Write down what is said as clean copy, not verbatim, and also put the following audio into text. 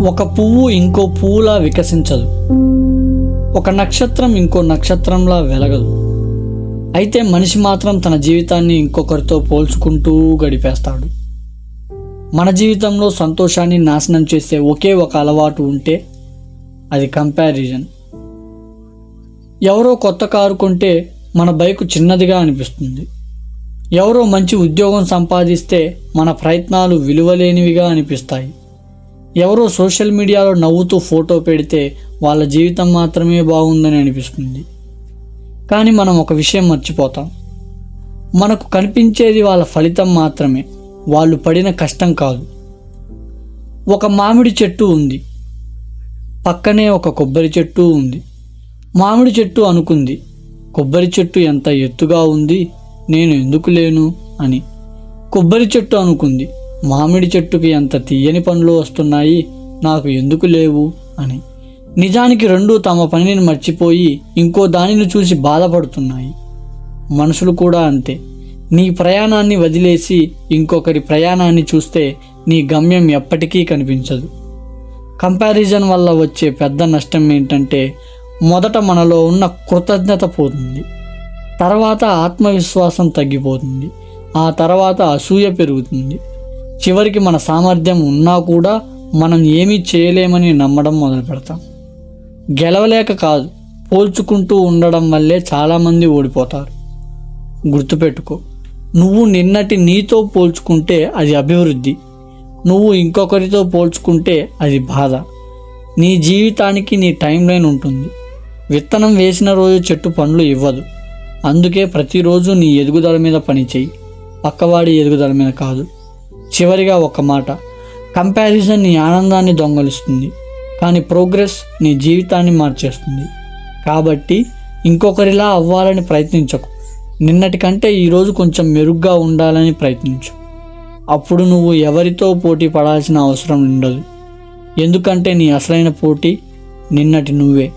ఒక పువ్వు ఇంకో పువ్వులా వికసించదు. ఒక నక్షత్రం ఇంకో నక్షత్రంలా వెలగదు. అయితే మనిషి మాత్రం తన జీవితాన్ని ఇంకొకరితో పోల్చుకుంటూ గడిపేస్తాడు. మన జీవితంలో సంతోషాన్ని నాశనం చేసే ఒకే ఒక అలవాటు ఉంటే అది కంపారిజన్. ఎవరో కొత్త కారు కొంటే మన బైకు చిన్నదిగా అనిపిస్తుంది. ఎవరో మంచి ఉద్యోగం సంపాదిస్తే మన ప్రయత్నాలు విలువలేనివిగా అనిపిస్తాయి. ఎవరో సోషల్ మీడియాలో నవ్వుతూ ఫోటో పెడితే వాళ్ళ జీవితం మాత్రమే బాగుందని అనిపిస్తుంది. కానీ మనం ఒక విషయం మర్చిపోతాం. మనకు కనిపించేది వాళ్ళ ఫలితం మాత్రమే, వాళ్ళు పడిన కష్టం కాదు. ఒక మామిడి చెట్టు ఉంది, పక్కనే ఒక కొబ్బరి చెట్టు ఉంది. మామిడి చెట్టు అనుకుంది, కొబ్బరి చెట్టు ఎంత ఎత్తుగా ఉంది, నేను ఎందుకు లేను అని. కొబ్బరి చెట్టు అనుకుంది, మామిడి చెట్టుకి ఎంత తీయని పండ్లు వస్తున్నాయి, నాకు ఎందుకు లేవు అని. నిజానికి రెండూ తమ పనిని మర్చిపోయి ఇంకో దానిని చూసి బాధపడుతున్నాయి. మనుషులు కూడా అంతే. నీ ప్రయాణాన్ని వదిలేసి ఇంకొకరి ప్రయాణాన్ని చూస్తే నీ గమ్యం ఎప్పటికీ కనిపించదు. కంపారిజన్ వల్ల వచ్చే పెద్ద నష్టం ఏంటంటే, మొదట మనలో ఉన్న కృతజ్ఞత పోతుంది, తర్వాత ఆత్మవిశ్వాసం తగ్గిపోతుంది, ఆ తర్వాత అసూయ పెరుగుతుంది, చివరికి మన సామర్థ్యం ఉన్నా కూడా మనం ఏమీ చేయలేమని నమ్మడం మొదలు పెడతాం. గెలవలేక కాదు, పోల్చుకుంటూ ఉండడం వల్లే చాలామంది ఓడిపోతారు. గుర్తుపెట్టుకో, నువ్వు నిన్నటి నీతో పోల్చుకుంటే అది అభివృద్ధి, నువ్వు ఇంకొకరితో పోల్చుకుంటే అది బాధ. నీ జీవితానికి నీ టైం లైన్ ఉంటుంది. విత్తనం వేసిన రోజు చెట్టు పండ్లు ఇవ్వదు. అందుకే ప్రతిరోజు నీ ఎదుగుదల మీద పని చెయ్యి, పక్కవాడి ఎదుగుదల మీద కాదు. చివరిగా ఒక మాట, కంపారిజన్ నీ ఆనందాన్ని దొంగలిస్తుంది, కానీ ప్రోగ్రెస్ నీ జీవితాన్ని మార్చేస్తుంది. కాబట్టి ఇంకొకరిలా అవ్వాలని ప్రయత్నించకు. నిన్నటి కంటే ఈరోజు కొంచెం మెరుగ్గా ఉండాలని ప్రయత్నించు. అప్పుడు నువ్వు ఎవరితో పోటీ పడాల్సిన అవసరం ఉండదు. ఎందుకంటే నీ అసలైన పోటీ నిన్నటి నువ్వే.